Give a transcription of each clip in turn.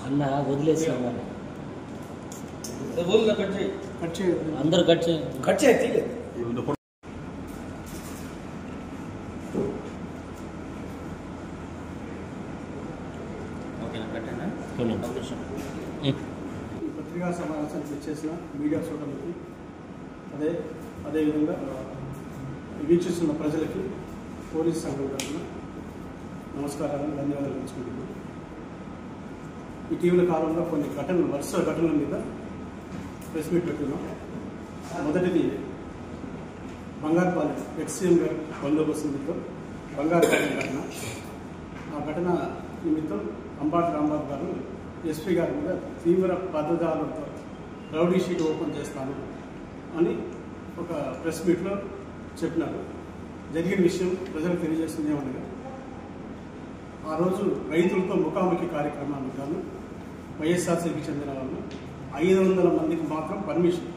అన్న వదిలేసాం అందరు కట్ చేయి పత్రికా సమావేశానికి వచ్చేసిన మీడియా సోదరులకి అదేవిధంగా వీక్షిస్తున్న ప్రజలకి పోలీస్ సంఘం తరఫున నమస్కారాలను ధన్యవాదాలు తెలుసుకుంటున్నాను. ఇటీవల కాలంలో కొన్ని వరుస ఘటనల మీద ప్రెస్ మీట్ పెట్టున్నాం. మొదటిది బంగారుపాలెం ఎక్స్సీఎం గారు బందోబస్తు నిమిత్తం బంగారుపాలెం ఘటన. ఆ ఘటన నిమిత్తం అంబాటి రాంబాబు గారు ఎస్పీ గారి మీద తీవ్ర పదజాలంతో రౌడీ షీట్ ఓపెన్ చేస్తాను అని ఒక ప్రెస్ మీట్లో చెప్పినారు. జరిగిన విషయం ప్రజలకు తెలియజేస్తుంది ఏమనగా, ఆ రోజు రైతులతో ముఖాముఖి కార్యక్రమానికి గాను వైఎస్ఆర్సీకి చెందిన వాళ్ళు 500 మందికి మాత్రం పర్మిషన్,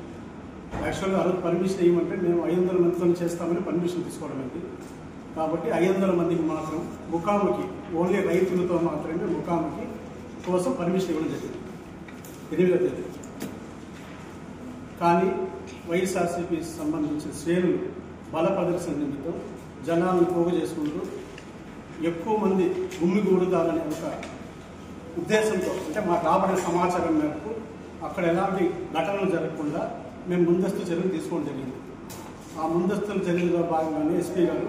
యాక్చువల్గా ఆ రోజు పర్మిషన్ ఏమంటే మేము 500 మందితో చేస్తామని పర్మిషన్ తీసుకోవడం అయింది. కాబట్టి 500 మందికి మాత్రం ముఖాముఖి, ఓన్లీ రైతులతో మాత్రమే ముఖాముఖి కోసం పర్మిషన్ ఇవ్వడం జరిగింది 8వ తేదీ. కానీ వైఎస్ఆర్సీపీ సంబంధించిన శ్రేణులు బల ప్రదర్శన నిమిత్తం జనాలను పోగు చేసుకుంటూ ఎక్కువ మంది గుమ్మిగూడుదాలనే ఒక ఉద్దేశంతో, అంటే మాకు రాబడిన సమాచారం మేరకు అక్కడ ఎలాంటి ఘటనలు జరగకుండా మేము ముందస్తు చర్యలు తీసుకోవడం జరిగింది. ఆ ముందస్తు చర్యల్లో భాగంగానే ఎస్పీ గారు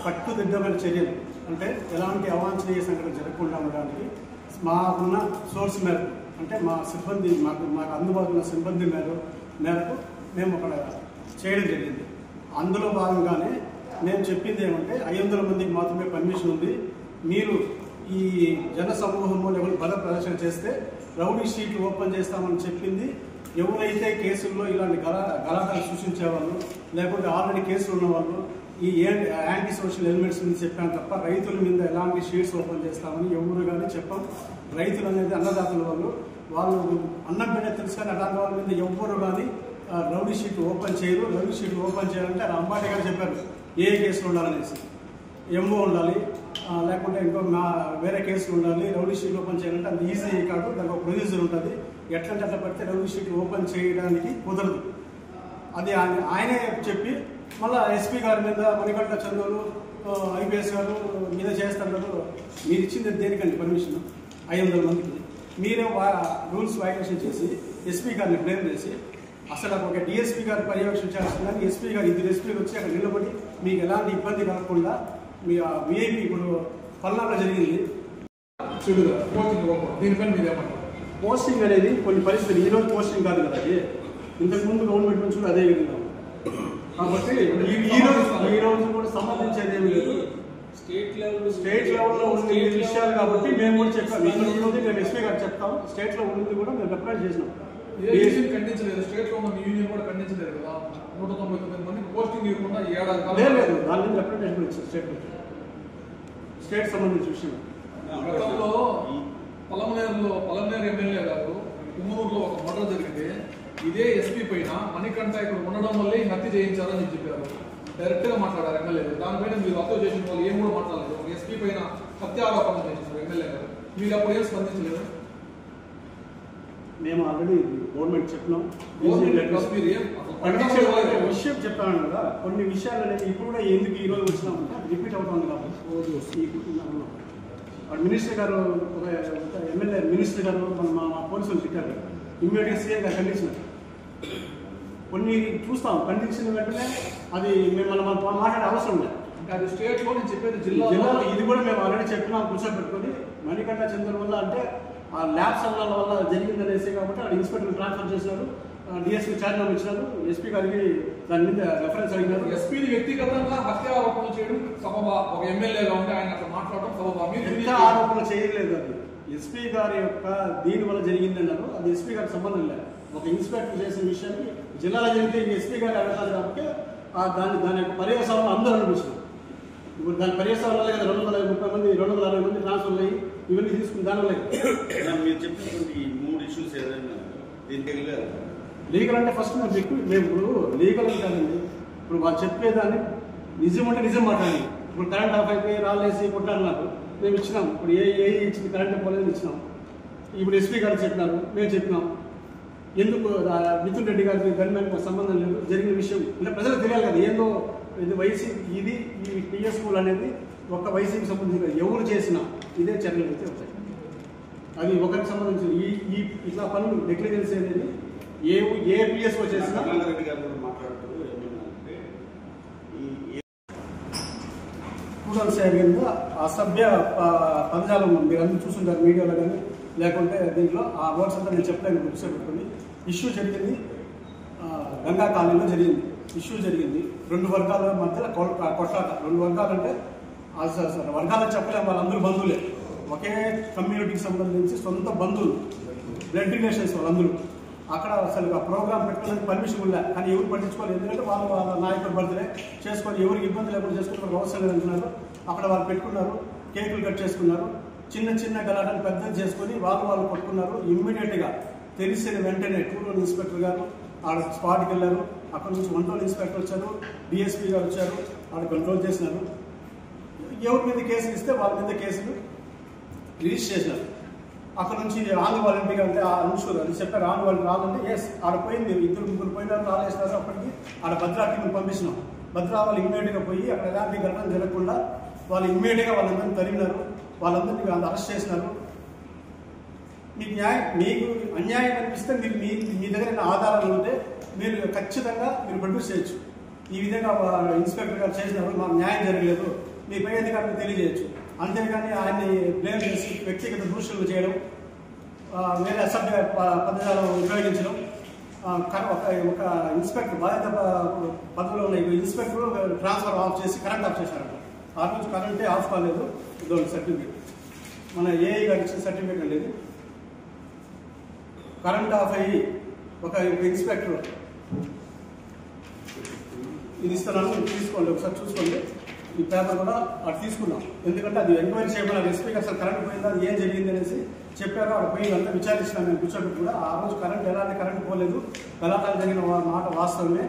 కట్టుదిట్టమైన చర్యలు, అంటే ఎలాంటి అవాంఛనీయ సంఘటన జరగకుండా ఉండడానికి మాకున్న సోర్స్ మేరకు, అంటే మా సిబ్బంది మాకు అందుబాటులో ఉన్న సిబ్బంది మేరకు మేము అక్కడ చేయడం జరిగింది. అందులో భాగంగానే నేను చెప్పింది ఏమంటే 500 మందికి మాత్రమే పర్మిషన్ ఉంది, మీరు ఈ జన సమూహంలో ఎవరు బల ప్రదర్శన చేస్తే రౌడీ షీట్లు ఓపెన్ చేస్తామని చెప్పింది. ఎవరైతే కేసుల్లో ఇలాంటి గలాటాలు సృష్టించేవాళ్ళు, లేకపోతే ఆల్రెడీ కేసులు ఉన్నవాళ్ళు, ఈ యాంటీ సోషల్ ఎలిమెంట్స్ మీద చెప్పాను తప్ప రైతుల మీద ఎలాంటి షీట్స్ ఓపెన్ చేస్తామని ఎవరు కానీ చెప్పాం. రైతులు అనేది అన్నదాతల వాళ్ళు అన్నం బిడ్డ తెలుసు, కానీ అలాంటి వాళ్ళ మీద ఎవ్వరు కానీ రౌడీ షీట్ ఓపెన్ చేయరు. రౌడీ షీట్ ఓపెన్ చేయాలంటే అంబాటి గారు చెప్పారు ఏ కేసులు ఉండాలనేసి, ఎంఓ ఉండాలి, లేకుంటే ఇంకో వేరే కేసులు ఉండాలి. రౌడీ షీట్ ఓపెన్ చేయాలంటే అది ఈజీ కాదు, దానికి ఒక ప్రొసీజర్ ఉంటుంది. ఎట్లంటే అట్లా పడితే రౌడీ షీట్ ఓపెన్ చేయడానికి కుదరదు. అది ఆయనే చెప్పి మళ్ళీ ఎస్పీ గారి మీద మణికంఠ చంద్రులు ఐపీఎస్ గారు మీద చేస్తున్నారు. మీరు ఇచ్చింది దేనికండి పర్మిషన్ 500 మందికి? మీరే రూల్స్ వైలేషన్ చేసి ఎస్పీ గారిని బ్లేమ్ చేసి, అసలు ఒక డిఎస్పీ గారు పర్యవేక్షించాల్సింది కానీ ఎస్పీ గారు 2 ఎస్పీలు వచ్చి అక్కడ నిలబడి మీకు ఎలాంటి ఇబ్బంది కలగకుండా మీ విఐపీ ఇప్పుడు పల్నాడులో జరిగింది. పోస్టింగ్ అనేది కొన్ని పరిస్థితులు, ఈరోజు పోస్టింగ్ కాదు కదా, అది ఇంతకుముందు గవర్నమెంట్ నుంచి కూడా అదే విధంగా. కాబట్టి ఈ రోజు కూడా సంబంధించేది ఏమి లేదు. స్టేట్ లెవెల్లో ఉన్న విషయాలు కాబట్టి మేము కూడా చెప్పాం. ఇక్కడ ఉన్నది మేము ఎస్పీ గారు చెప్తాం, స్టేట్ లో ఉన్నది కూడా మేము రిప్రజెంట్ చేసినాం. ఖండించలేదు, స్టేట్ లో ఉన్న యూనియన్ కూడా ఖండించలేదు కదా. 199 మందికి పోస్టింగ్ ఇవ్వకుండా లేదు, దాని మీద రిప్రజెంటేషన్ ఇచ్చారు స్టేట్ సంబంధించిన విషయం. గతంలో పలమనేరు ఎమ్మెల్యే గారు కుమ్మూరులో ఒక మర్డర్ జరిగితే ఇదే ఎస్పీ పైన మణికంఠ ఇక్కడ ఉండడం వల్లే హత్య చేయించారని చెప్పారు. డైరెక్ట్ గా మాట్లాడారు ఎమ్మెల్యే. దానిపైన మీరు హత్య చేసిన వాళ్ళు ఏం కూడా మాట్లాడలేదు. ఒక ఎస్పీ పైన హత్య ఆరోపణ చేసినారు ఎమ్మెల్యే గారు. మీరు అప్పుడు ఏం స్పందించలేదు? మేము ఆల్రెడీ గవర్నమెంట్ చెప్పినాం, విషయం చెప్పాను కదా. కొన్ని విషయాలు అనేది ఇప్పుడు కూడా ఎందుకు ఈ రోజు వచ్చినామంటే రిపీట్ అవుతుంది కాబట్టి. మినిస్టర్ గారు ఎమ్మెల్యే మినిస్టర్ గారు మా పోలీసులు తిట్టారు, ఇమ్మీడియట్ సీఎం గారు ఖండించినారు. కొన్ని చూస్తాం, ఖండించిన వెంటనే అది మేము మనం మాట్లాడే అవసరం లేదు. అది స్టేట్ లో నేను చెప్పేది జిల్లాలో ఇది కూడా మేము ఆల్రెడీ చెప్పినాం కూర్చోబెట్టుకొని. మణికంఠ చంద్రుల వల్ల అంటే ఆ ల్యాబ్స్ వల్ల జరిగిందనేసి కాబట్టి అక్కడ ఇన్స్పెక్టర్ ట్రాన్స్ఫర్ చేసినారు, డిఎస్పీ ఛార్జ్ ఇచ్చినారు, ఎస్పీ గారికి దాని మీద రెఫరెన్స్ అడిగినారు. ఎస్పీని వ్యక్తిగతంగా హత్య ఆరోపణలు చేయడం సబబా? ఒక ఎమ్మెల్యేగా ఉంటే ఆయన అట్లా మాట్లాడడం సబబా? హత్య ఆరోపణలు చేయలేదు. అది ఎస్పీ గారి యొక్క దీని వల్ల జరిగింది అన్నారు. అది ఎస్పీ గారికి సంబంధం లేదు. ఒక ఇన్స్పెక్టర్ చేసిన విషయాన్ని జిల్లాలో జరిగితే ఎస్పీ గారు అడగాలి కాబట్టి దాని యొక్క పర్యవసానం అందరూ అనిపిస్తున్నారు. ఇప్పుడు దాని పర్యవసానం వల్ల కదా 230 మంది 260 మంది ట్రాన్స్ఫర్ అయ్యి ఇవన్నీ తీసుకుని దానివల్ల. మీరు చెప్పినటువంటి ఈ 3 ఇష్యూస్ ఏదైనా దీనికి లీగల్ అంటే ఫస్ట్ మేము ఇప్పుడు లీగల్ కాదండి. ఇప్పుడు వాళ్ళు చెప్పేదాన్ని నిజం అంటే నిజం మాట్లాడాలి. ఇప్పుడు కరెంట్ ఆఫ్ అయిపోయి రాళ్ళేసి కొట్టాలి నాకు మేము ఇచ్చినాం. ఇప్పుడు ఏ ఇచ్చింది కరెంట్ పోలేదని ఇచ్చినాం. ఇప్పుడు ఎస్పీ గారు చెప్పినారు, మేము చెప్పినాం. ఎందుకు మిథున్ రెడ్డి గారికి గన్మెన్ సంబంధం లేదు, జరిగిన విషయం అంటే ప్రజలకు తెలియాలి కదా. ఏందో ఇది వైసీపీ, ఇది ఈ టీఎస్ స్కూల్ అనేది ఒక వైసీపీకి సంబంధించిన ఎవరు చేసినా ఇదే చర్యలు అయితే ఉంటాయి. అది ఒకరికి సంబంధించిన ఈ ఇట్లా పనులు నెగ్లిజెన్స్ అనేది ఏ పిఎస్ఓ చేసినా. రెడ్డి గారు మాట్లాడుతూ ఏమన్నారంటే కింద అసభ్య పదజాలం మీరు అందరూ చూస్తుంటారు మీడియాలో కానీ, లేకుంటే దీంట్లో ఆ వర్డ్స్ అంతా నేను చెప్పలేను. బుక్స్ పెట్టుకుని ఇష్యూ జరిగింది, గంగా కాలనీలో జరిగింది. ఇష్యూ జరిగింది, 2 వర్గాల మధ్యలో కొట్లాట. 2 వర్గాలంటే వర్గాలకు చెప్పలేము, వాళ్ళందరూ బంధువులే, ఒకే కమ్యూనిటీకి సంబంధించి సొంత బంధువులు, బ్లడ్ రిలేషన్స్ వాళ్ళందరూ. అక్కడ అసలు ఆ ప్రోగ్రామ్ పెట్టుకోవడానికి పర్మిషన్ ఉందా, కానీ ఎవరు పట్టించుకోవాలి. ఎందుకంటే వాళ్ళ నాయకుడు బర్త్డే చేసుకొని ఎవరికి ఇబ్బంది లేకుండా చేసుకుని అవసరం లేదంటున్నారు. అక్కడ వాళ్ళు పెట్టుకున్నారు, కేకులు కట్ చేసుకున్నారు, చిన్న చిన్న గలాటలు పెద్దది చేసుకొని వాళ్ళు పట్టుకున్నారు. ఇమ్మీడియట్గా తెలిసిన వెంటనే 2 రోజుల ఇన్స్పెక్టర్ గారు ఆడ స్పాట్కి వెళ్ళారు. అక్కడ నుంచి 1 రోజుల ఇన్స్పెక్టర్ వచ్చారు, డిఎస్పీ గారు వచ్చారు, ఆడ కంట్రోల్ చేసినారు. ఎవరి మీద కేసులు ఇస్తే వాళ్ళ మీద కేసులు రిజిస్టర్ చేసినారు. అక్కడ నుంచి ఆన్ వాలంటీర్గా అంటే ఆ అన్షూర్ అది చెప్పారు, ఆన్ వాలంటీర్ రాదంటే ఎస్ ఆడ పోయింది, 2-3 పోయినారు, రాలేసినారు. అప్పటికి ఆడ భద్రా టీంని పంపించినాం. భద్రా వాళ్ళు ఇమ్మీడియట్గా పోయి అక్కడ ఎలాంటి ఘటన జరగకుండా వాళ్ళు ఇమ్మీడియట్గా వాళ్ళందరినీ తరిమినారు, వాళ్ళందరినీ అరెస్ట్ చేసినారు. మీకు అన్యాయం అనిపిస్తే మీరు మీ దగ్గర ఆధారాలు ఉంటే మీరు ఖచ్చితంగా మీరు ప్రొడ్యూస్ చేయొచ్చు. ఈ విధంగా ఇన్స్పెక్టర్ గారు చేసినారు, మాకు న్యాయం జరగలేదు, మీ పై అధికారులకు తెలియజేయచ్చు. అంతేగాని ఆయన్ని బ్లేమ్ చేసి వ్యక్తిగత దూషణలు చేయడం, వేరే అసభ్య పదజాలం ఉపయోగించడం. ఒక ఇన్స్పెక్టర్ బాధ్యత పదవిలో ఉన్న ఇన్స్పెక్టర్ ట్రాన్స్ఫర్ ఆఫ్ చేసి కరెంట్ ఆఫ్ చేశారు. ఆ రోజు కరెంటే ఆఫ్ కాలేదు, ఇదొక సర్టిఫికేట్ మన ఏఐ గారు ఇచ్చిన సర్టిఫికేట్ అనేది. కరెంట్ ఆఫ్ అయ్యి ఒక ఇన్స్పెక్టర్ ఇది ఇస్తున్నాను, తీసుకోండి, ఒకసారి చూసుకోండి. ఈ పేపర్ కూడా అటు తీసుకున్నాం, ఎందుకంటే అది ఎంక్వైరీ చేయమన్నారు. ఎస్పీ అసలు కరెంట్ పోయిందా, అది ఏం జరిగింది అనేసి చెప్పారు. అక్కడ పోయి అంతా విచారించినాం మేము కూర్చోబెట్టి కూడా. ఆ రోజు ఎలాంటి కరెంట్ పోలేదు, గలాటాలు జరిగిన మాట వాస్తవమే.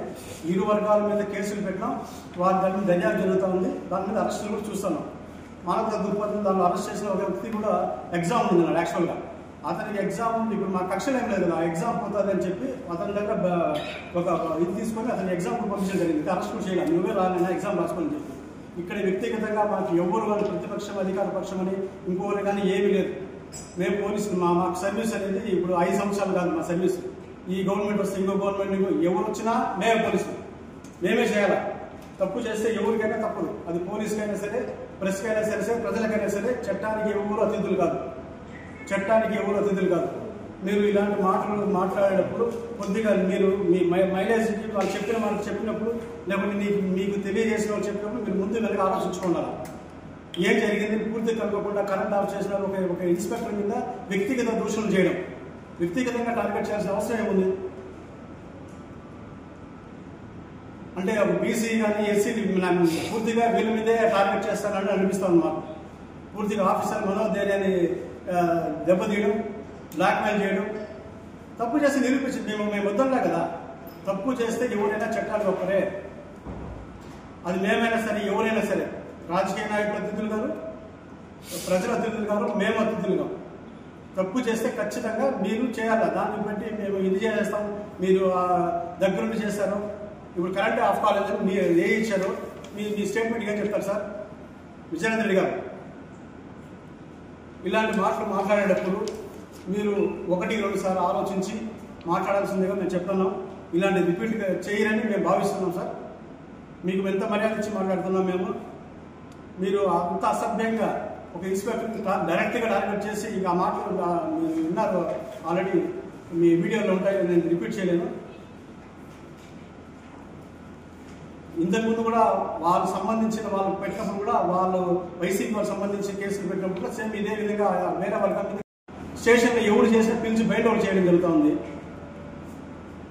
2 వర్గాల మీద కేసులు పెట్టినాం, దాని మీద దర్యాప్తు జరుగుతూ ఉంది, దాని మీద అరెస్టులు కూడా చూస్తున్నాం. మానవ దృక్పథం దాన్ని అరెస్ట్ చేసిన ఒక వ్యక్తి కూడా ఎగ్జామ్ ఉంది అన్నాడు. యాక్చువల్గా అతనికి ఎగ్జామ్ ఇప్పుడు మా కక్షలు ఏం లేదు, ఆ ఎగ్జామ్ పోతుంది అని చెప్పి అతని దగ్గర ఒక ఇది తీసుకొని అతని ఎగ్జామ్ పంపించడం జరిగింది. అరెస్ట్ కూడా చేయాలి, నువ్వే రానైనా ఎగ్జామ్ రాసుకొని చెప్పి. ఇక్కడ వ్యక్తిగతంగా మాకు ఎవరు కానీ ప్రతిపక్షం అధికార పక్షం అని ఇంకోరు కానీ ఏమీ లేదు. మేము పోలీసులు మాకు సర్వీస్ అనేది ఇప్పుడు 5 సంవత్సరాలు కాదు మా సర్వీస్. ఈ గవర్నమెంట్ వస్తే ఇంకో గవర్నమెంట్ ఎవరు వచ్చినా మేమే పోలీసులు, మేమే చేయాలి. తప్పు చేస్తే ఎవరికైనా తప్పదు, అది పోలీసుకైనా సరే, ప్రెస్కైనా సరే, ప్రజలకైనా సరే. చట్టానికి ఎవరు అతిథులు కాదు, చట్టానికి ఎవరు అతిథులు కాదు. మీరు ఇలాంటి మాటలు మాట్లాడేటప్పుడు కొద్దిగా మీరు మీ మైలేజ్కి వాళ్ళు చెప్పినప్పుడు లేకపోతే మీకు తెలియజేసిన వాళ్ళు చెప్పినప్పుడు మీరు ముందు వెనక ఆలోచించుకోవాలి. ఏం జరిగింది పూర్తి కనుకోకుండా కరెంట్ ఆఫ్ చేసిన ఒక ఇన్స్పెక్టర్ మీద వ్యక్తిగత దూషణలు చేయడం, వ్యక్తిగతంగా టార్గెట్ చేయాల్సిన అవసరం ఏముంది? అంటే బీసీ కానీ ఎస్సీ పూర్తిగా వీళ్ళ మీదే టార్గెట్ చేస్తానని అనిపిస్తుంది మాకు. పూర్తిగా ఆఫీసర్ మనోధైర్యాన్ని దెబ్బతీయడం, బ్లాక్మెయిల్ చేయడం. తప్పు చేస్తే నిరూపించింది మేము వద్దంలే కదా. తప్పు చేస్తే ఎవరైనా చట్టాలు ఒక్కరే, అది మేమైనా సరే ఎవరైనా సరే. రాజకీయ నాయకులు అతిథులు గారు, ప్రజల అతిథులు గారు, మేము అతిథులు గారు. తప్పు చేస్తే ఖచ్చితంగా మీరు చేయాలి, దాన్ని బట్టి మేము ఇది చేస్తాం. మీరు దగ్గరుండి చేశారు, ఇప్పుడు కరెంట్ ఆఫ్ కాలేదని మీరు ఏ ఇచ్చారు, మీ స్టేట్మెంట్ ఏం చెప్తారు సార్ విజయేంద్ర రెడ్డి గారు? ఇలాంటి మాటలు మాట్లాడేటప్పుడు మీరు 1-2 సార్లు ఆలోచించి మాట్లాడాల్సిందిగా మేము చెప్తున్నాం. ఇలాంటి రిపీట్ చేయరని మేము భావిస్తున్నాం సార్. మీకు ఎంత మర్యాద ఇచ్చి మాట్లాడుతున్నాం మేము. మీరు అంత అసభ్యంగా ఒక ఇన్స్పెక్టర్ డైరెక్ట్గా టార్గెట్ చేసి ఇంకా మాటలు మీరు విన్నారు ఆల్రెడీ, మీ వీడియోలో ఉంటాయి, నేను రిపీట్ చేయలేను. ఇంతకుముందు కూడా వాళ్ళు సంబంధించిన వాళ్ళు పెట్టినప్పుడు కూడా వాళ్ళు వైసీపీ వాళ్ళకి సంబంధించిన కేసులు పెట్టినప్పుడు కూడా సేమ్ ఇదే విధంగా వేరే వాళ్ళ కంపెనీ స్టేషన్లో ఎవరు చేసినా పిలిచి బయట అవుట్ చేయడం జరుగుతుంది.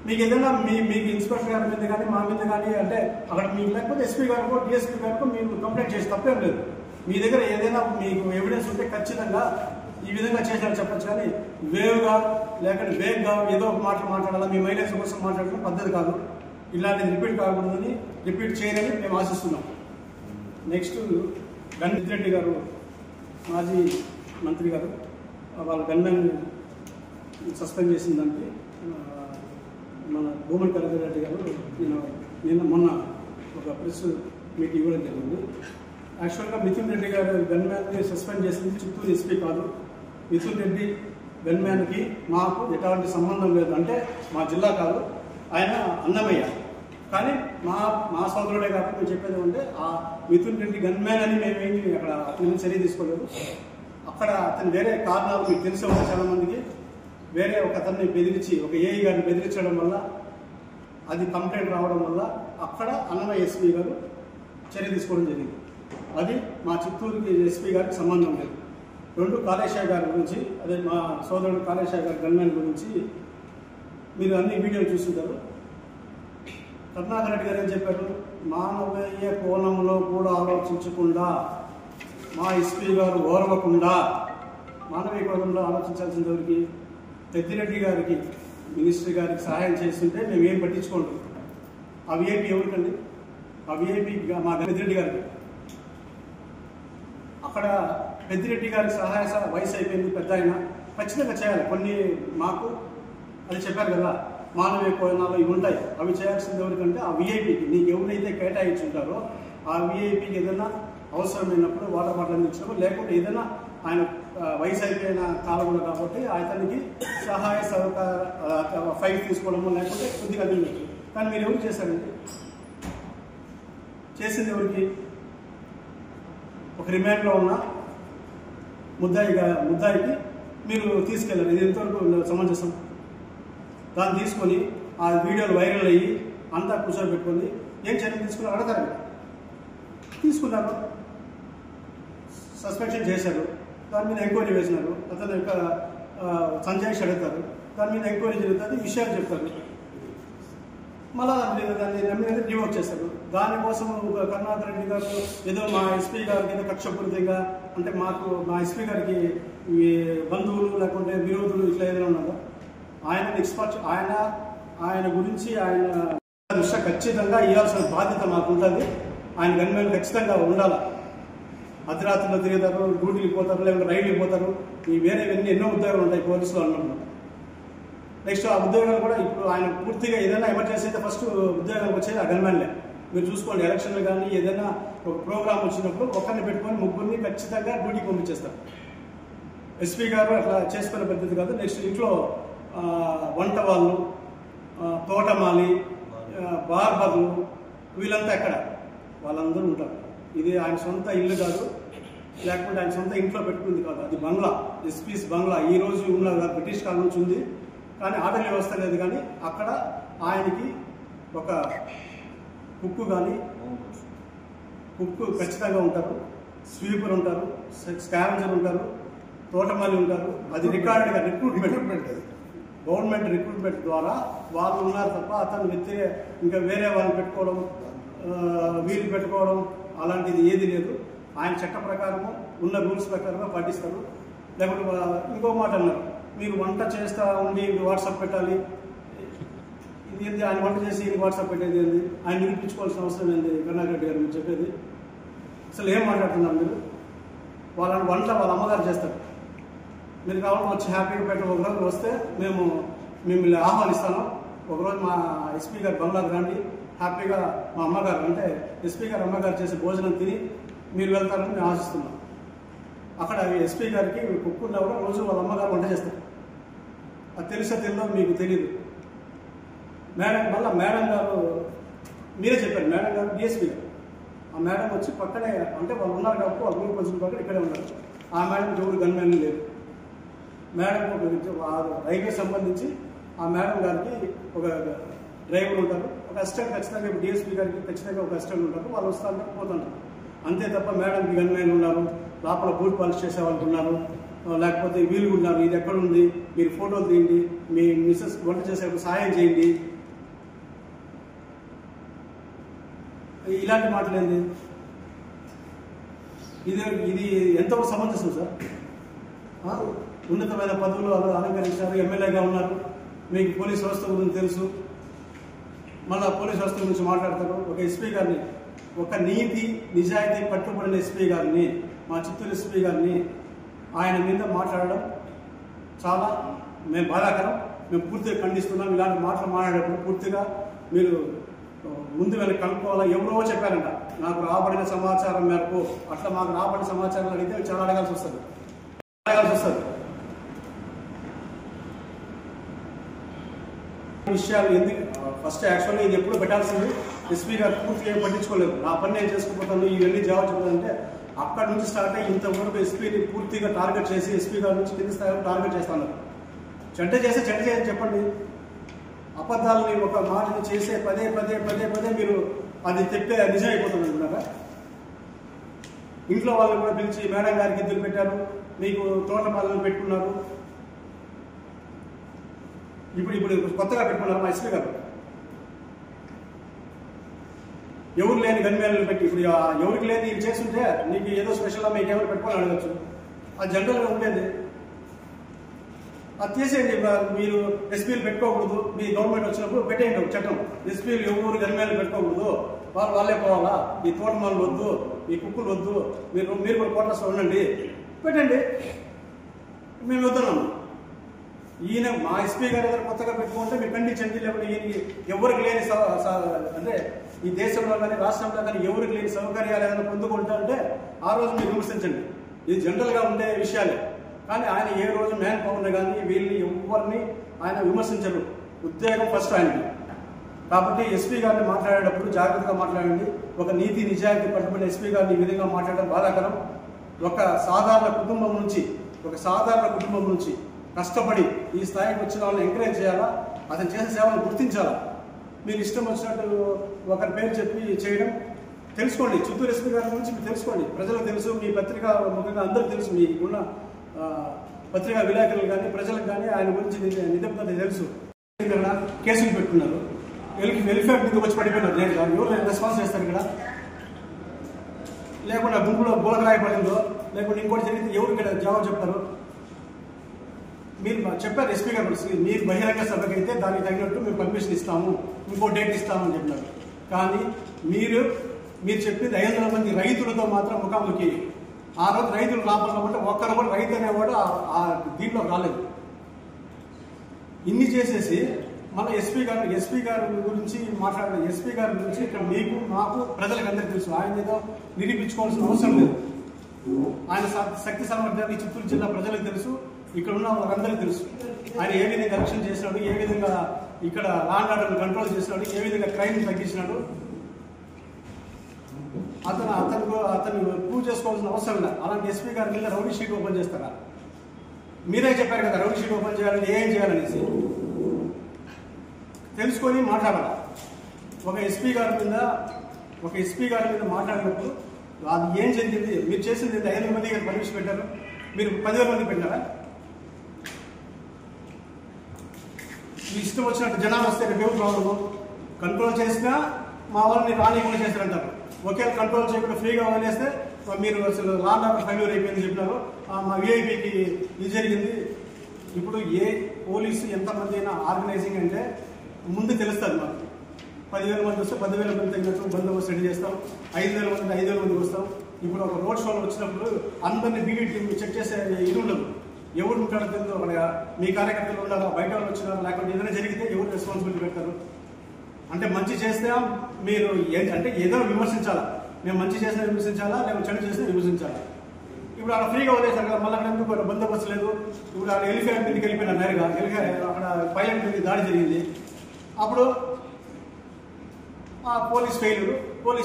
మీకు ఏదైనా మీకు ఇన్స్పెక్టర్ గారి మీద కానీ మా మీద కానీ అంటే అక్కడ మీకు లేకపోతే ఎస్పీ గారికో డిఎస్పీ గారికో మీరు కంప్లైంట్ చేసి తప్పేం లేదు. మీ దగ్గర ఏదైనా మీకు ఎవిడెన్స్ ఉంటే ఖచ్చితంగా ఈ విధంగా చేసినట్టు చెప్పచ్చు. కానీ వేవ్గా లేకపోతే వేగ్గా ఏదో ఒక మాట్లాడాలా, మీ మైలేజ్ కోసం మాట్లాడడం పద్ధతి కాదు. ఇలాంటిది రిపీట్ కాకూడదని, రిపీట్ చేయాలని మేము ఆశిస్తున్నాం. నెక్స్ట్ గన్మెన్ రెడ్డి గారు, మాజీ మంత్రి గారు, వాళ్ళ గన్మెన్ సస్పెండ్ చేసిన దానికి మన భూమన్ కరగారెడ్డి గారు నిన్న మొన్న ఒక ప్రెస్ మీటింగ్ ఇవ్వడం జరిగింది. యాక్చువల్గా మిథున్ రెడ్డి గారు గన్మ్యాన్ని సస్పెండ్ చేసింది చిత్తూరు ఎస్పీ కాదు. మిథున్ రెడ్డి గన్మ్యాన్కి మాకు ఎటువంటి సంబంధం లేదు. అంటే మా జిల్లా కాదు, ఆయన అన్నమయ్య. కానీ మా సోదరుడే కాబట్టి మేము చెప్పేది అంటే ఆ మిథున్ రెడ్డి గన్మ్యాన్ అని మేమేమి అక్కడ అతని చర్య తీసుకోలేదు. అక్కడ అతను వేరే కారణాలు మీకు తెలిసే ఉంటాయి చాలామందికి. వేరే ఒక అతన్ని బెదిరించి, ఒక ఏఈ గారిని బెదిరించడం వల్ల, అది కంప్లైంట్ రావడం వల్ల అక్కడ అన్నమయ్య ఎస్పీ గారు చర్య తీసుకోవడం జరిగింది. అది మా చిత్తూరుకి ఎస్పీ గారికి సంబంధం లేదు. రెండు కాళేశ్వర గారి గురించి, అదే మా సోదరుడు కాళేశ్వర గారి గన్మ్యాన్ గురించి మీరు అన్ని వీడియోలు చూస్తుంటారు. కరుణాకర్ రెడ్డి గారు ఏం చెప్పారు? మానవీయ కోణంలో కూడా ఆలోచించకుండా, మా ఎస్పీ గారు ఓర్వకుండా మానవీయ కోణంలో ఆలోచించాల్సిన ఎవరికి? పెద్దిరెడ్డి గారికి, మినిస్టర్ గారికి సహాయం చేస్తుంటే మేము ఏం పట్టించుకోండి. ఆ విఐపీ ఎవరికండి? ఆ విఐపీ మా పెద్దిరెడ్డి గారికి. అక్కడ పెద్దిరెడ్డి గారికి సహాయ వయసు అయిపోయింది, పెద్ద ఆయన, ఖచ్చితంగా చేయాలి. కొన్ని మాకు అది చెప్పారు కదా, మానవీయ కోణాలు ఇవి ఉంటాయి. అవి చేయాల్సింది ఎవరికంటే ఆ విఐపీకి. నీకు ఎవరైతే కేటాయించుంటారో ఆ విఐపీకి ఏదైనా అవసరమైనప్పుడు వాటర్ బాటిల్ అందించడం, లేకుంటే ఏదైనా ఆయన వయసు అయిపోయిన కాలంలో కాబట్టి అతనికి సహాయ సహకార ఫైల్ తీసుకోవడము, లేకుంటే కొద్దిగా అందించచ్చు. కానీ మీరు ఎవరు చేశారండి? చేసింది ఎవరికి? ఒక రిమాండ్లో ఉన్న ముద్దాయికి మీరు తీసుకెళ్ళారు. ఇది ఎంతవరకు సమంజసం? దాన్ని తీసుకొని ఆ వీడియోలు వైరల్ అయ్యి అంతా కూర్చోబెట్టుకొని ఏం చర్యలు తీసుకుని అడతారు. తీసుకున్నారు, సస్పెన్షన్ చేశారు, దాని మీద ఎంక్వైరీ వేసినారు. అతను యొక్క సంజయ్ అడుగుతారు, దాని మీద ఎంక్వైరీ జరుగుతుంది, విషయాలు చెప్తారు. మళ్ళీ దాన్ని నమ్మిన డివోట్ చేస్తారు. దానికోసం కరుణాకర్ రెడ్డి గారు ఏదో మా ఎస్పీ గారికి ఏదో కక్షపూరితంగా, అంటే మాకు మా ఎస్పీ గారికి బంధువులు లేకుంటే విరోధులు ఇట్లా ఏదైనా ఉన్నారో ఆయన ఎక్స్పర్ట్, ఆయన గురించి ఆయన దృష్టి ఖచ్చితంగా ఇవ్వాల్సిన బాధ్యత మాకు ఉంటుంది. ఆయన గన్మెన్ ఖచ్చితంగా ఉండాలి. అర్ధరాత్రిలో తిరుగుతారు, డ్యూటీకి పోతారు, లేకుంటే రైడ్కి పోతారు. ఈ వేరేవన్నీ ఎన్నో ఉద్యోగాలు ఉంటాయి పోలీసులు అన్నప్పుడు. నెక్స్ట్ ఆ ఉద్యోగాలు కూడా ఇప్పుడు ఆయన పూర్తిగా ఏదైనా ఎమర్జెన్సీ అయితే ఫస్ట్ ఉద్యోగాలకు వచ్చేది ఆ గన్మెన్లే. మీరు చూసుకోండి, ఎలక్షన్లు కానీ ఏదైనా ఒక ప్రోగ్రామ్ వచ్చినప్పుడు ఒక్కరిని పెట్టుకొని ముగ్గురిని ఖచ్చితంగా డ్యూటీకి పంపించేస్తారు. ఎస్పీ గారు అట్లా చేసుకునే పద్ధతి కాదు. నెక్స్ట్ ఇంట్లో వంట వాళ్ళు, తోటమాలి, బార్బర్లు, వీళ్ళంతా ఎక్కడ వాళ్ళందరూ ఉంటారు. ఇది ఆయన సొంత ఇల్లు కాదు, లేకుంటే ఆయన సొంత ఇంట్లో పెట్టుకుంది కాదు. అది బంగ్లా, ఎస్పీస్ బంగ్లా. ఈ రోజు ఉన్న బ్రిటిష్ కాలం నుంచి ఉంది, కానీ ఆటల వ్యవస్థ లేదు. కానీ అక్కడ ఆయనకి ఒక కుక్కు కానీ కుక్కు ఖచ్చితంగా ఉంటారు, స్వీపర్ ఉంటారు, స్కావెంజర్ ఉంటారు, తోటమాలి ఉంటారు. అది రికార్డెడ్గా రిక్రూట్మెంట్, అది గవర్నమెంట్ రిక్రూట్మెంట్ ద్వారా వాళ్ళు ఉన్నారు తప్ప అతను ఇంకా వేరే వాళ్ళని పెట్టుకోవడం, వీలు పెట్టుకోవడం అలాంటిది ఏది లేదు. ఆయన చట్ట ప్రకారము ఉన్న రూల్స్ ప్రకారంగా పాటిస్తారు. లేకపోతే ఇంకో మాట అన్నారు, మీరు వంట చేస్తూ ఉండి వాట్సాప్ పెట్టాలి. ఇది ఏంది? ఆయన వంట చేసి వాట్సాప్ పెట్టేది ఏంది? ఆయన నిరూపించుకోవాల్సిన అవసరం ఏంది? కరుణాకర్ రెడ్డి గారు మీరు చెప్పేది అసలు ఏం మాట్లాడుతున్నారు మీరు? వాళ్ళని వంట వాళ్ళ అమ్మగారు చేస్తారు. మీరు కావాలంటే వచ్చి హ్యాపీగా పెట్టి ఒకరోజు వస్తే మేము మిమ్మల్ని ఆహ్వానిస్తాను. ఒకరోజు మా ఎస్పీ గారు బంగ్లాకు రండి, హ్యాపీగా మా అమ్మగారు అంటే ఎస్పీ గారు అమ్మగారు చేసే భోజనం తిని మీరు వెళ్తారని మేము ఆశిస్తున్నాం. అక్కడ ఎస్పీ గారికి కుక్కున్నా కూడా రోజు వాళ్ళ అమ్మగారు వంట చేస్తారు. అది తెలుసో తెలియదో మీకు తెలియదు. మేడం గారు మీరే చెప్పారు, మేడం గారు డిఎస్పీ గారు. ఆ మేడం వచ్చి పక్కనే, అంటే వాళ్ళు ఉన్నారు కాబట్టి వాళ్ళ ఊరు కొంచెం పక్కన ఇక్కడే ఉన్నారు. ఆ మేడంకి ఎవరు గన్మెన్ లేరు. మేడం రైల్వే సంబంధించి ఆ మేడం గారికి ఒక డ్రైవర్ ఉంటారు, ఒక అసిస్టెంట్ ఖచ్చితంగా. ఇప్పుడు డిఎస్పీ గారికి ఖచ్చితంగా ఒక అసిస్టెంట్ ఉంటారు. వాళ్ళు వస్తారు పోతుంటారు అంతే తప్ప మేడంకి గన్మెన్ ఉన్నారు, లోపల బూట్ పాలిష్ చేసే వాళ్ళు ఉన్నారు, లేకపోతే వీళ్ళు ఉన్నారు, ఇది ఎక్కడుంది, మీరు ఫోటోలు తీయండి, మీ మిస్సెస్ వంట చేసేప్పుడు సహాయం చేయండి, ఇలాంటి మాటలు ఏంది? ఇది ఎంతవరకు సమంజసం సార్? ఉన్నతమైన పదవులు అలంకరించారు, ఎమ్మెల్యేగా ఉన్నారు, మీకు పోలీస్ వ్యవస్థ గురించి తెలుసు, మళ్ళీ పోలీస్ వ్యవస్థ గురించి మాట్లాడతారు. ఒక ఎస్పీ గారిని, ఒక నీతి నిజాయితీ పట్టుబడిన ఎస్పీ గారిని, మా చిత్తూరు ఎస్పీ గారిని ఆయన మీద మాట్లాడడం చాలా మేము బాధాకరం, మేము పూర్తిగా ఖండిస్తున్నాం. ఇలాంటి మాటలు మాట్లాడేటప్పుడు పూర్తిగా మీరు ముందు వెనక్కి కనుక్కోవాలా. ఎవరో చెప్పారంట నాకు రాబడిన సమాచారం మేరకు, అట్లా మాకు రాబడిన సమాచారం అడిగితే చాలా అడగాల్సి వస్తుంది. విషయాలు ఎందుకు ఫస్ట్ యాక్చువల్గా ఇది ఎప్పుడు పెట్టాల్సింది ఎస్పీ గారు పూర్తిగా ఏం పట్టించుకోలేదు. నా పని నేను చేసుకుపోతాను, ఇవన్నీ జవాబు చెప్తానంటే అక్కడి నుంచి స్టార్ట్ అయ్యి ఇంతవరకు ఎస్పీని పూర్తిగా టార్గెట్ చేసి ఎస్పీ గారి నుంచి కింది స్థాయిలో టార్గెట్ చేస్తున్నారు. చెడ్డ చేసి చెప్పండి. అబద్ధాలని ఒక మాటని చేసే పదే మీరు అది చెప్పే నిజం అయిపోతుంది అనుకున్నారా? ఇంట్లో వాళ్ళని కూడా పిలిచి మేడం గారికి ఇద్దరు పెట్టారు, మీకు తోటమాలను పెట్టుకున్నారు, ఇప్పుడు కొత్తగా పెట్టుకున్నారు మా ఎస్పీ గారు. ఎవరు లేని గన్మేలను పెట్టి ఇప్పుడు ఎవరికి లేని ఇది చేస్తుంటే నీకు ఏదో స్పెషల్గా మీకు ఏమైనా పెట్టుకోవాలని అడగచ్చు. అది జనరల్గా ఉండేది. అది తీసేయండి. మీరు ఎస్పీలు పెట్టుకోకూడదు, మీ గవర్నమెంట్ వచ్చినప్పుడు పెట్టేయండి ఒక చట్టం. ఎస్పీలు ఎవరు గన్మేలు పెట్టుకోకూడదు, వాళ్ళే పోవాలా, ఈ తోటమాలు వద్దు, ఈ కుక్కులు వద్దు, మీరు కూడా క్వార్టర్స్లో ఉండండి, పెట్టండి. మేము వద్దున్నాము. ఈయన మా ఎస్పీ గారి దగ్గర కొత్తగా పెట్టుకుంటే మీరు ఖండించండి. లేకపోతే ఈయన ఎవరికి లేని అంటే ఈ దేశంలో కానీ రాష్ట్రంలో కానీ ఎవరికి లేని సౌకర్యాలు ఏదైనా పొందుకుంటారంటే ఆ రోజు మీరు విమర్శించండి. ఇది జనరల్గా ఉండే విషయాలే. కానీ ఆయన ఏ రోజు మ్యాన్ పవర్ని కానీ వీళ్ళని ఎవరిని ఆయన విమర్శించరు. ఉద్యోగం ఫస్ట్ ఆయనకి. కాబట్టి ఎస్పీ గారిని మాట్లాడేటప్పుడు జాగ్రత్తగా మాట్లాడండి. ఒక నీతి నిజాయితీ పట్టుబడిన ఎస్పీ గారిని ఈ విధంగా మాట్లాడడం బాధాకరం. ఒక సాధారణ కుటుంబం నుంచి కష్టపడి ఈ స్థాయికి వచ్చిన వాళ్ళని ఎంకరేజ్ చేయాలా, అతను చేసే సేవలను గుర్తించాలా. మీరు ఇష్టం వచ్చినట్టు ఒకరి పేరు చెప్పి చేయడం తెలుసుకోండి. చిత్తూరు ఎస్పీ గారి గురించి మీరు తెలుసుకోండి. ప్రజలకు తెలుసు, మీ పత్రికా ముఖ్యంగా అందరికీ తెలుసు, మీకున్న పత్రికా విలేకరులు కానీ ప్రజలకు కానీ ఆయన గురించి నిజంగా తెలుసు. కేసులు పెట్టుకున్నారు, వెల్ఫేర్ మీద వచ్చి పడిపోయినారు. లేదు ఎవరు రెస్పాన్స్ చేస్తారు ఇక్కడ? లేకుండా గుంపులో బోలకరాయి పడిందో లేకుండా ఇంకోటి జరిగితే ఎవరు ఇక్కడ జవాబు చెప్తారు? మీరు చెప్పారు ఎస్పీ గారు, మీరు బహిరంగ సభకి అయితే దానికి తగినట్టు మేము పర్మిషన్ ఇస్తాము, ఇంకో డేట్ ఇస్తామని చెప్పినారు. కానీ మీరు చెప్పింది 500 మంది రైతులతో మాత్రం ముఖాముఖి. ఆ రోజు రైతులు రాబోతుంటే ఒక్కరు కూడా రైతు అనేవాడు ఆ దీంట్లో రాలేదు. ఇన్ని చేసేసి మళ్ళీ ఎస్పీ గారి గురించి మాట్లాడాలి. ఎస్పీ గారి గురించి ఇక్కడ మీకు మాకు ప్రజలకు అందరికీ తెలుసు. ఆయన ఏదో నిరూపించుకోవాల్సిన అవసరం లేదు. ఆయన శక్తి సామర్థ్యాన్ని చిత్తూరు జిల్లా ప్రజలకు తెలుసు, ఇక్కడ ఉన్న వాళ్ళందరికీ తెలుసు. ఆయన ఏ విధంగా ఎలక్షన్ చేసినాడు, ఏ విధంగా ఇక్కడ లా అండ్ ఆర్డర్ కంట్రోల్ చేసినాడు, ఏ విధంగా క్రైమ్ తగ్గించినాడు. అతను ప్రూవ్ చేసుకోవాల్సిన అవసరం లేదు. అలాంటి ఎస్పీ గారి మీద రౌడీ షీట్ ఓపెన్ చేస్తారా? మీరే చెప్పారు కదా రౌడీ షీట్ ఓపెన్ చేయాలని, ఏం చేయాలనేసి తెలుసుకొని మాట్లాడాలి. ఒక ఎస్పీ గారి మీద మాట్లాడినప్పుడు అది ఏం జరిగింది, మీరు చేసింది 500 మందికి పర్మిషన్ పెట్టారు, మీరు 10,000 మంది పెట్టారా? మీ ఇష్టం వచ్చినట్టు జనాలు వస్తే రేపు ప్రాబ్లము. కంట్రోల్ చేసినా మా వాళ్ళని రానివ్వకుండా చేస్తారంటారు. ఒకేలా కంట్రోల్ చేయకుండా ఫ్రీగా వదిలేస్తే మీరు అసలు లా అండ్ ఆర్డర్ ఫెయిల్యూర్ అయిపోయింది చెప్పినారు. మా విఐపికి ఇది జరిగింది. ఇప్పుడు ఏ పోలీసు ఎంతమంది అయినా ఆర్గనైజింగ్ అంటే ముందు తెలుస్తుంది మాకు. 10,000 మంది వస్తే 10,000 మంది తగినట్టు బందోబస్తు రెడీ చేస్తాం. 5,000 మంది 5,000 మందికి వస్తాం. ఇప్పుడు ఒక రోడ్ షోలో వచ్చినప్పుడు అందరినీ బీడీ టీమ్ చెక్ చేసే ఇది ఉండదు. ఎవరు ఉంటాడో తెలియదు. అక్కడ మీ కార్యకర్తలు ఉన్నారా, బయట వాళ్ళు వచ్చినారా, లేకపోతే ఏదైనా జరిగితే ఎవరు రెస్పాన్సిబిలిటీ పెడతారు? అంటే మంచి చేస్తే మీరు అంటే ఏదో విమర్శించాలా, మేము మంచి చేసినా విమర్శించాలా, లేకపోతే చెడు చేసినా విమర్శించాలా. ఇప్పుడు అక్కడ ఫ్రీగా వదిలేశారు కదా, మళ్ళీ అక్కడ ఎందుకు బందోబస్తు లేదు. ఇప్పుడు అక్కడ ఎలిఫెంట్ మీదకి వెళ్ళిపోయినారు నేరుగా. అక్కడ పైలట్ మీద దాడి జరిగింది. అప్పుడు పోలీస్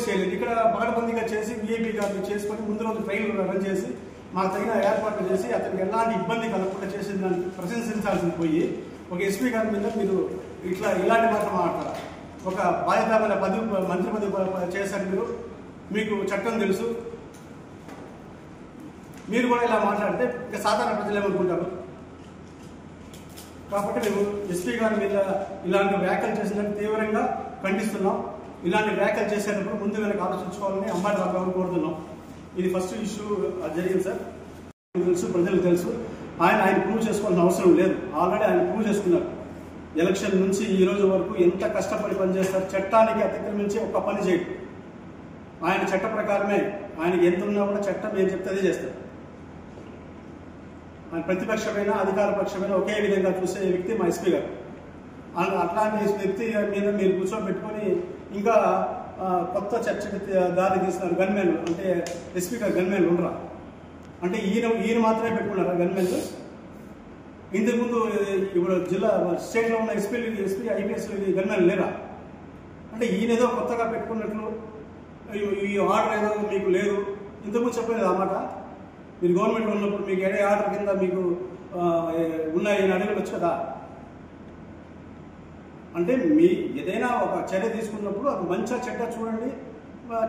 చేయలేదు. ఇక్కడ పగడబందీగా చేసి విఐపీ గారిని చేసుకొని ముందు రోజు ట్రైన్లు రన్ చేసి మాకు తగిన ఏర్పాట్లు చేసి అతనికి ఎలాంటి ఇబ్బంది కలగకుండా చేసిన దాన్ని ప్రశంసించాల్సింది పోయి ఒక ఎస్పీ గారి మీద మీరు ఇలాంటి మాత్రం మాట్లాడారు. ఒక బాధ్యతమైన మంత్రి పదవి చేశారు. మీకు చట్టం తెలుసు. మీరు కూడా ఇలా మాట్లాడితే ఇంకా సాధారణ ప్రజలు ఏమనుకుంటారు? కాబట్టి మేము ఎస్పీ గారి మీద ఇలాంటి వ్యాఖ్యలు చేసినట్టు తీవ్రంగా ఖండిస్తున్నాం. ఇలాంటి వ్యాఖ్యలు చేసేటప్పుడు ముందు వెనక ఆలోచించుకోవాలని అంబాటి రాంబాబు కోరుతున్నాం. ఇది ఫస్ట్ ఇష్యూ జరిగింది సార్. తెలుసు, ప్రజలకు తెలుసు. ఆయన ప్రూవ్ చేసుకోవాల్సిన అవసరం లేదు. ఆల్రెడీ ఆయన ప్రూవ్ చేసుకున్నారు. ఎలక్షన్ నుంచి ఈ రోజు వరకు ఎంత కష్టపడి పనిచేస్తారు. చట్టానికి అతిక్రమించి ఒక పని చేయడు. ఆయన చట్ట ప్రకారమే, ఆయనకి ఎంత ఉన్నా కూడా చట్టం ఏం చెప్తే అదే చేస్తారు. ఆయన ప్రతిపక్షమైన అధికార పక్షమైన ఒకే విధంగా చూసే వ్యక్తి మా ఎస్పీ గారు. అట్లాంటి వ్యక్తి మీద మీరు కూర్చోబెట్టుకొని ఇంకా కొత్త చర్చకి దారి తీస్తున్నారు. గన్మెన్లు అంటే ఎస్పీ గారు గన్మెన్లు ఉండరా? అంటే ఈయన మాత్రమే పెట్టుకున్నారా గన్మెన్లు? ఇంతకుముందు ఇప్పుడు జిల్లా స్టేట్లో ఉన్న ఎస్పీ ఐపీఎస్ గన్మెన్లు లేరా? అంటే ఈయన ఏదో కొత్తగా పెట్టుకున్నట్లు ఈ ఆర్డర్ ఏదో మీకు లేదు. ఇంతకుముందు చెప్పలేదు ఆ మాట. మీరు గవర్నమెంట్ ఉన్నప్పుడు మీకు ఏ ఆర్డర్ కింద మీకు ఉన్నాయని అడగవచ్చు కదా. అంటే మీ ఏదైనా ఒక చర్య తీసుకున్నప్పుడు అది మంచిగా చెడ్డ చూడండి,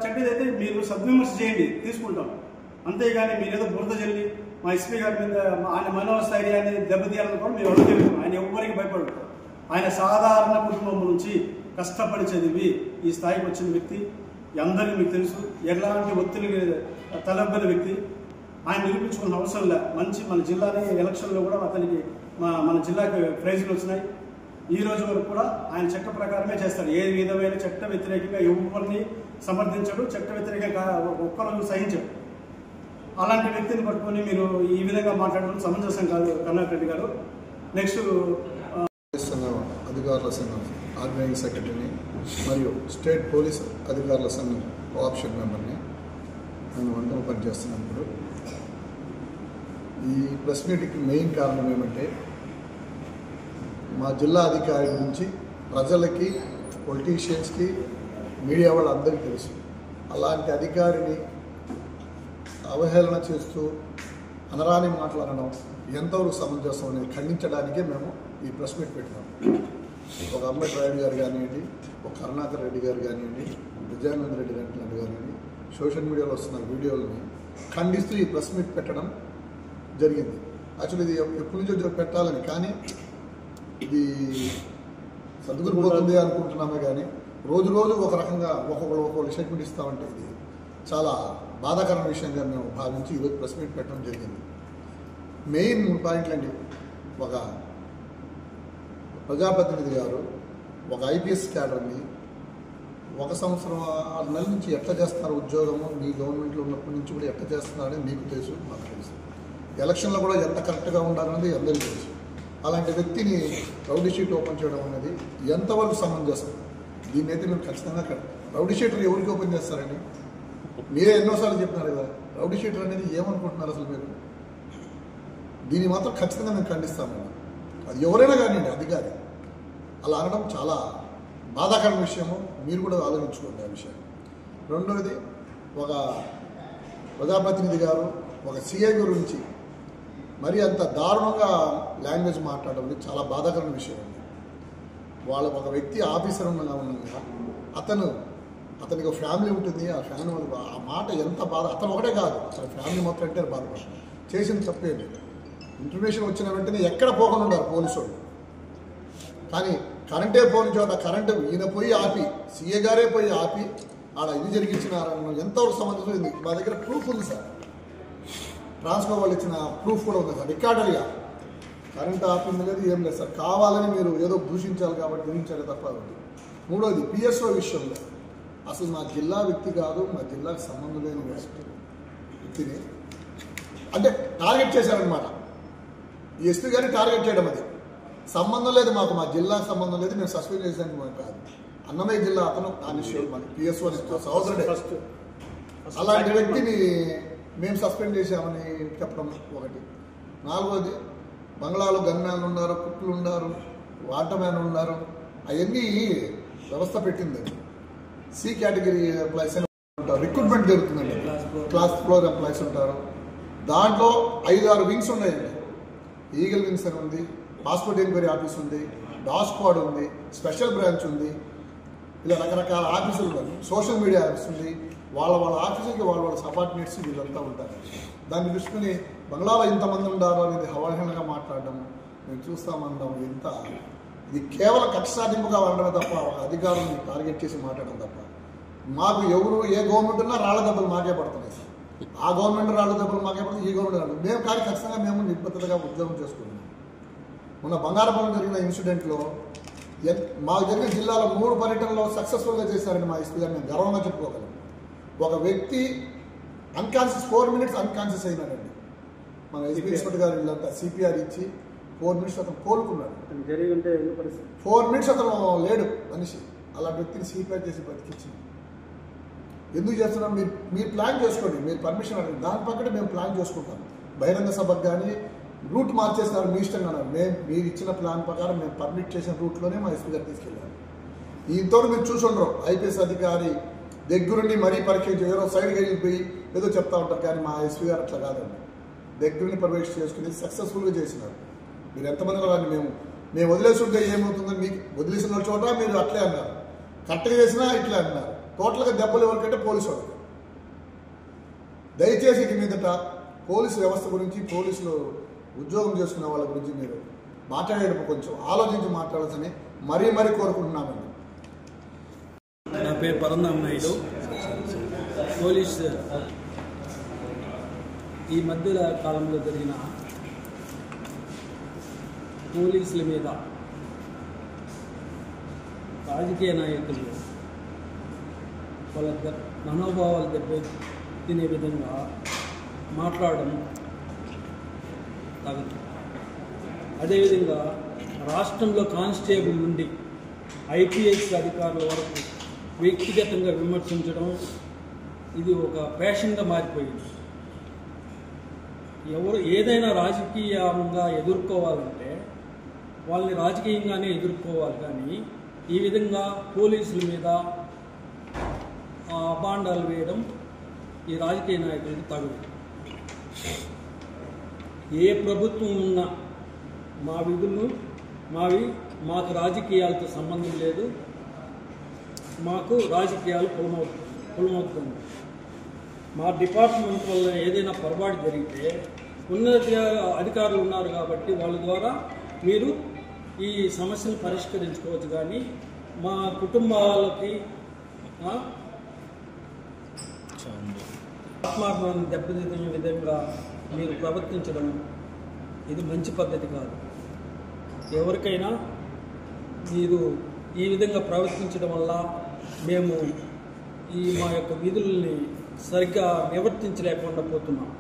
చెడ్డదైతే మీరు సద్విమర్శ చేయండి, తీసుకుంటాం. అంతేగాని మీరేదో బురద జల్లి మా ఎస్పీ గారి మీద ఆయన మనోస్థైర్యాన్ని దెబ్బతీయాలని కూడా మేము అడుగుతున్నాం. ఆయన ఎవరికి భయపడరు. ఆయన సాధారణ కుటుంబం నుంచి కష్టపడి చదివి ఈ స్థాయికి వచ్చిన వ్యక్తి. అందరికీ మీకు తెలుసు. ఎలాంటి ఒత్తిడికి తలబ్బిన వ్యక్తి. ఆయన నిరూపించుకున్న అవసరం లే. మంచి మన జిల్లాని ఎలక్షన్లో కూడా అతనికి మన జిల్లాకి ప్రైజులు వచ్చినాయి. ఈ రోజు వరకు కూడా ఆయన చట్ట ప్రకారమే చేస్తాడు. ఏ విధమైన చట్ట వ్యతిరేకంగా ఎవరిని సమర్థించడు, చట్ట వ్యతిరేకంగా ఒక్కరోజు సహించడు. అలాంటి వ్యక్తిని పట్టుకొని మీరు ఈ విధంగా మాట్లాడడం సమంజసం కాదు కరుణాకర్ రెడ్డి గారు. నెక్స్ట్ అధికారుల సంఘం ఆర్గనైజింగ్ సెక్రటరీని మరియు స్టేట్ పోలీస్ అధికారుల సంఘం కోఆప్షన్ మెంబర్ని నేను వంటలు పనిచేస్తున్నప్పుడు ఈ ప్రెస్ మీట్కి మెయిన్ కారణం ఏమంటే మా జిల్లా అధికారి గురించి ప్రజలకి, పొలిటీషియన్స్కి, మీడియా వాళ్ళందరికీ తెలుసు. అలాంటి అధికారిని అవహేళన చేస్తూ అనరాని మాట్లాడడం ఎంతవరకు సమంజసం అనేది ఖండించడానికే మేము ఈ ప్రెస్ మీట్ పెట్టినాం. ఒక అంబేద్కర్ రాయుడు గారు కానివ్వండి, ఒక కరుణాకర్ రెడ్డి గారు కానివ్వండి, విజయానంద రెడ్డి గారు కానివ్వండి, సోషల్ మీడియాలో వస్తున్న వీడియోలని ఖండిస్తూ ఈ ప్రెస్ మీట్ పెట్టడం జరిగింది. యాక్చువల్లీ ఇది ఎప్పటి నుంచో పెట్టాలని, కానీ ఇది సర్దుకుపోతుంది అనుకుంటున్నామే. కానీ రోజు రోజు ఒక రకంగా ఒక్కొక్కరు స్టేట్మెంట్ ఇస్తామంటే ఇది చాలా బాధాకరమైన విషయంగా మేము భావించి ఈరోజు ప్రెస్ మీట్ పెట్టడం జరిగింది. మెయిన్ 3 పాయింట్లు అండి. ఒక ప్రజాప్రతినిధి గారు ఒక ఐపీఎస్ క్యాడర్ని 1 సంవత్సరం 6 నెలల నుంచి ఎట్లా చేస్తున్నారు ఉద్యోగము, మీ గవర్నమెంట్లో ఉన్నప్పటి నుంచి కూడా ఎట్లా చేస్తున్నారని మీకు తెలుసు, మాకు తెలుసు. ఎలక్షన్లో కూడా ఎంత కరెక్ట్గా ఉండాలన్నది అందరికీ తెలుసు. అలాంటి వ్యక్తిని రౌడీ షీట్ ఓపెన్ చేయడం అనేది ఎంతవరకు సమంజసం? దీన్ని అయితే మీరు ఖచ్చితంగా రౌడీ షీట్లు ఎవరికి ఓపెన్ చేస్తారండి? మీరే ఎన్నోసార్లు చెప్పినారు కదా. రౌడీ షీటర్ అనేది ఏమనుకుంటున్నారు అసలు మీరు? దీన్ని మాత్రం ఖచ్చితంగా మేము ఖండిస్తాము. అది ఎవరైనా కానివ్వండి అధికారి అలా అనడం చాలా బాధాకరమైన విషయము. మీరు కూడా ఆలోచించుకోండి ఆ విషయం. రెండవది, ఒక ప్రజాప్రతినిధి గారు ఒక సిఐ గురించి మరి అంత దారుణంగా లాంగ్వేజ్ మాట్లాడడం చాలా బాధాకరమైన విషయం అండి. వాళ్ళ ఒక వ్యక్తి ఆఫీసర్ ఉండగా అతనికి ఒక ఫ్యామిలీ ఉంటుంది. ఆ ఫ్యామిలీ ఆ మాట ఎంత బాధ. అతను ఒకటే కాదు, అసలు ఫ్యామిలీ మొత్తం అంటే బాధపడుతుంది. చేసిన తప్పేంటి? ఇన్ఫర్మేషన్ వచ్చిన వెంటనే ఎక్కడ పోకుండా ఉన్నారు పోలీసు వాళ్ళు. కానీ కరెంటే పోని చోట కరెంటు ఈయన పోయి ఆపి, సీఏ గారే పోయి ఆపి ఆడ ఇది జరిగించినారన్న ఎంతవరకు సంబంధించింది? మా దగ్గర ప్రూఫ్ ఉంది సార్. ట్రాన్స్ఫర్ వాళ్ళు ఇచ్చిన ప్రూఫ్ కూడా ఉంది సార్. రికార్డర్గా కరెంట్ ఆపింది లేదు, ఏం లేదు సార్. కావాలని మీరు ఏదో దూషించాలి కాబట్టి దూషించాలి తప్ప. మూడోది, పిఎస్ఓ విషయంలో అసలు మా జిల్లా వ్యక్తి కాదు, మా జిల్లాకు సంబంధం లేని వ్యక్తిని అంటే టార్గెట్ చేశారనమాట. ఈ ఎస్పీ గారిని టార్గెట్ చేయడం, అది సంబంధం లేదు మాకు, మా జిల్లాకు సంబంధం లేదు, మేము సస్పెండ్ చేసాను మాకు కాదు. అన్నమయ్య జిల్లా అతను మనకి పిఎస్ఓ సహోదరుడే. అలాంటి వ్యక్తిని మేము సస్పెండ్ చేశామని చెప్పడం ఒకటి. నాలుగోది, బంగ్లాలో గన్మ్యాన్లు ఉన్నారు, కుక్కులు ఉన్నారు, వాటర్ మ్యాన్ ఉన్నారు. అవన్నీ వ్యవస్థ పెట్టింది. సి కేటగిరీ ఎంప్లాయీస్ అని ఉంటారు, రిక్రూట్మెంట్ జరుగుతుందండి. క్లాస్ ఫ్లోర్ ఎంప్లాయీస్ ఉంటారు. దాంట్లో 5-6 వింగ్స్ ఉన్నాయండి. ఈగల్ వింగ్స్ అని ఉంది, పాస్పోర్ట్ ఎంక్వైరీ ఆఫీస్ ఉంది, డాగ్ స్క్వాడ్ ఉంది, స్పెషల్ బ్రాంచ్ ఉంది. ఇలా రకరకాల ఆఫీసులు ఉన్నాయి. సోషల్ మీడియా ఆఫీస్ ఉంది. వాళ్ళ ఆఫీసులకి వాళ్ళ సబార్డినేట్స్ వీళ్ళంతా ఉంటారు. దాన్ని దృష్టిని బంగ్లాలో ఇంతమంది ఉండారు అనేది అవహేళనగా మాట్లాడడం మేము చూస్తామనడం ఇది కేవలం కక్ష సాధింపుగా ఉండడమే తప్ప, ఒక అధికారులను టార్గెట్ చేసి మాట్లాడడం తప్ప. మాకు ఎవరు ఏ గవర్నమెంట్ ఉన్నా రాళ్ల దెబ్బలు మాకే పడుతున్నాయి సార్. ఆ గవర్నమెంట్ రాళ్ల దెబ్బలు మాకే పడుతుంది, ఈ గవర్నమెంట్ మేము కానీ ఖచ్చితంగా మేము నిబద్ధతగా ఉద్యోగం చేసుకుంటున్నాం. మొన్న బంగారపురం జరిగిన ఇన్సిడెంట్లో మాకు జరిగిన జిల్లాలో 3 పర్యటనలో సక్సెస్ఫుల్గా చేశారని మా ఎస్పీ గారు మేము గర్వంగా చెప్పుకోగలం. ఒక వ్యక్తి 4 minutes అన్కాన్షియస్ అయినాడండి. మన ఎస్పీ ఇన్స్పెక్టర్ గారు వీళ్ళంతా సిపిఆర్ ఇచ్చి 4 minutes అతను కోలుకున్నాడు. 4 minutes అతను లేడు మనిషి. అలాంటి వ్యక్తిని సిపిఆర్ చేసి బతికించింది. ఎందుకు చేస్తున్నాం? మీరు ప్లాన్ చేసుకోండి, మీరు పర్మిషన్ అడగండి, దాని పక్కన మేము ప్లాన్ చేసుకుంటాం. బహిరంగ సభకు కానీ రూట్ మార్చేస్తున్నారు మీ ఇష్టంగా. మీరు ఇచ్చిన ప్లాన్ ప్రకారం మేము పర్మిట్ చేసిన రూట్లోనే మా ఎస్పీ గారు తీసుకెళ్ళారు. ఇంతవరకు మీరు చూసుండరు ఐపీఎస్ అధికారి దగ్గరుండి మరీ పరీక్ష ఎవరో సైడ్కి వెళ్ళిపోయి ఏదో చెప్తా ఉంటారు, కానీ మా ఎస్పీ గారు అట్లా కాదండి. దగ్గరుండి పర్యవేక్ష చేసుకుని సక్సెస్ఫుల్గా చేసినారు. మీరు ఎంతమంది రాని మేము వదిలేసి ఉంటే ఏమవుతుందని మీకు వదిలేసిన చోట మీరు అట్లే అన్నారు, కరెక్ట్గా చేసినా ఇట్లే అన్నారు. టోటల్గా దెబ్బలు ఎవరికంటే పోలీసు వాళ్ళకి. దయచేసి ఇక మీదట పోలీసు వ్యవస్థ గురించి, పోలీసులు ఉద్యోగం చేసుకునే వాళ్ళ గురించి మీరు మాట్లాడేటప్పుడు కొంచెం ఆలోచించి మాట్లాడాల్సిన మరీ కోరుకుంటున్నామండి. నా పేరు పరంధామ నాయుడు. పోలీస్ ఈ మధ్య కాలంలో జరిగిన పోలీసుల మీద రాజకీయ నాయకులు వాళ్ళ మనోభావాలు దెబ్బతినే విధంగా మాట్లాడడం తగదు. అదేవిధంగా రాష్ట్రంలో కానిస్టేబుల్ నుండి ఐపీఎస్ అధికారుల వరకు వ్యక్తిగతంగా విమర్శించడం ఇది ఒక ఫ్యాషన్గా మారిపోయింది. ఎవరు ఏదైనా రాజకీయంగా ఎదుర్కోవాలంటే వాళ్ళని రాజకీయంగానే ఎదుర్కోవాలి, కానీ ఈ విధంగా పోలీసుల మీద అబాండాలు వేయడం ఈ రాజకీయ నాయకులకు తగదు. ఏ ప్రభుత్వం ఉన్నా మా విధులు మాకు రాజకీయాలతో సంబంధం లేదు. మాకు రాజకీయాలు కులమవుతుంది. మా డిపార్ట్మెంట్ వల్ల ఏదైనా పొరపాటు జరిగితే ఉన్నత అధికారులు ఉన్నారు కాబట్టి వాళ్ళ ద్వారా మీరు ఈ సమస్యను పరిష్కరించుకోవచ్చు, కానీ మా కుటుంబాలకి ఆత్మాభిమానం దెబ్బతినే విధంగా మీరు ప్రవర్తించడం ఇది మంచి పద్ధతి కాదు. ఎవరికైనా మీరు ఈ విధంగా ప్రవర్తించడం వల్ల మేము మా యొక్క విధుల్ని సరిగ్గా నిర్వర్తించలేకుండా పోతున్నాం.